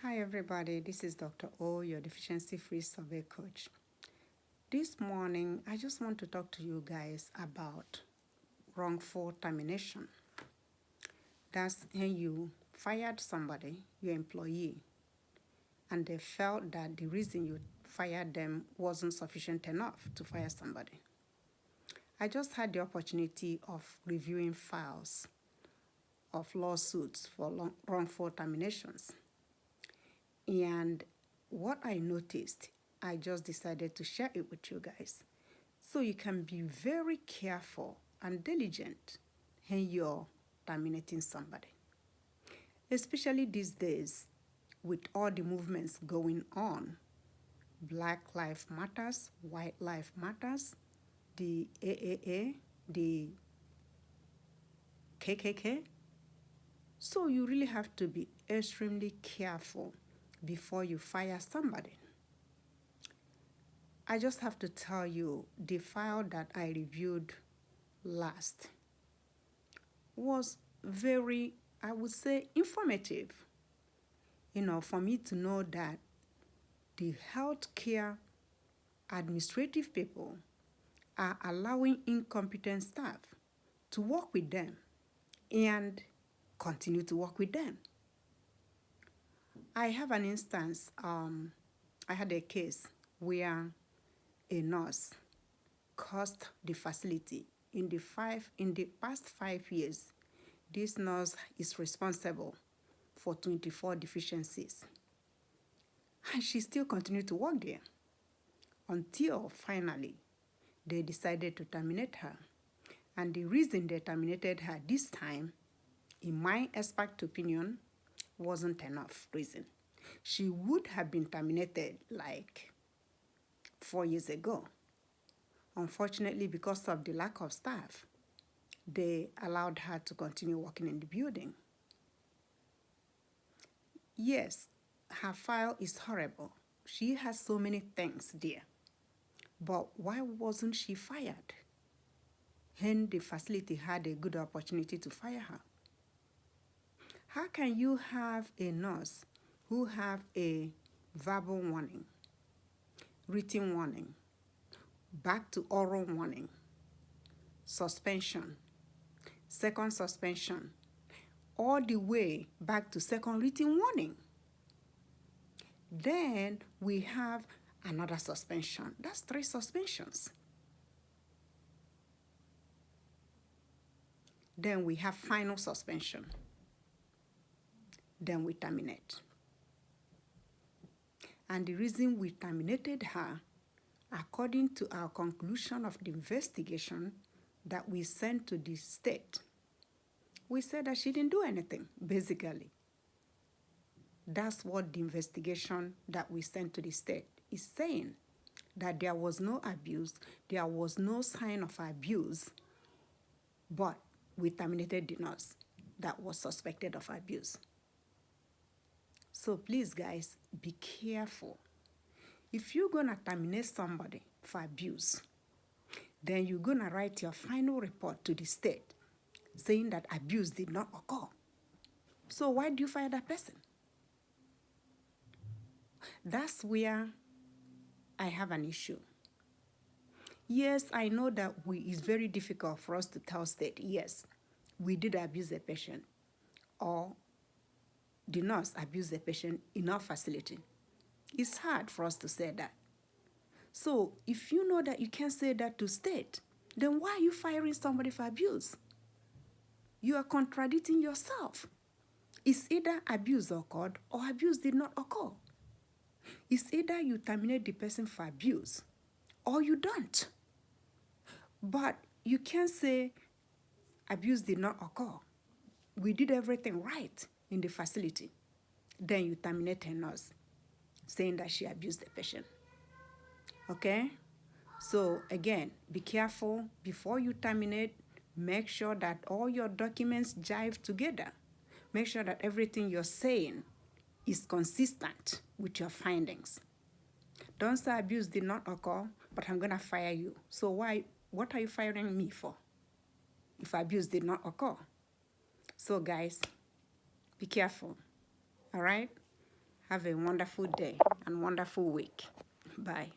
Hi everybody, this is Dr. O, your deficiency-free survey coach. This morning, I just want to talk to you guys about wrongful termination. That's when you fired somebody, your employee, and they felt that the reason you fired them wasn't sufficient enough to fire somebody. I just had the opportunity of reviewing files of lawsuits for wrongful terminations. And what I noticed, I just decided to share it with you guys. So you can be very careful and diligent when you're terminating somebody. Especially these days with all the movements going on. Black Lives Matters, White Lives Matters, the AAA, the KKK. So you really have to be extremely careful before you fire somebody. I just have to tell you, the file that I reviewed last was very, I would say, informative. For me to know that the healthcare administrative people are allowing incompetent staff to work with them and continue to work with them. I have an instance, I had a case where a nurse cost the facility. In the past 5 years, this nurse is responsible for 24 deficiencies. And she still continued to work there until finally they decided to terminate her. And the reason they terminated her this time, in my expert opinion, wasn't enough reason. She would have been terminated like 4 years ago. Unfortunately, because of the lack of staff, they allowed her to continue working in the building. Yes, her file is horrible. She has so many things there. But why wasn't she fired when the facility had a good opportunity to fire her? How can you have a nurse who have a verbal warning, written warning, back to oral warning, suspension, second suspension, all the way back to second written warning? Then we have another suspension. That's 3 suspensions. Then we have final suspension. Then we terminate. And the reason we terminated her, according to our conclusion of the investigation that we sent to the state, we said that she didn't do anything, basically. That's what the investigation that we sent to the state is saying, that there was no abuse, there was no sign of abuse, but we terminated the nurse that was suspected of abuse. So please, guys, be careful. If you're going to terminate somebody for abuse, then you're going to write your final report to the state saying that abuse did not occur. So why do you fire that person? That's where I have an issue. Yes, I know that it's very difficult for us to tell state, yes, we did abuse the patient, or the nurse abused the patient in our facility. It's hard for us to say that. So if you know that you can't say that to state, then why are you firing somebody for abuse? You are contradicting yourself. It's either abuse occurred or abuse did not occur. It's either you terminate the person for abuse or you don't. But you can't say abuse did not occur. We did everything right in the facility. Then you terminate a nurse saying that she abused the patient. Okay? So again, be careful before you terminate. Make sure that all your documents jive together. Make sure that everything you're saying is consistent with your findings. Don't say abuse did not occur, but I'm going to fire you. So what are you firing me for if abuse did not occur? So guys, be careful, all right? Have a wonderful day and wonderful week. Bye.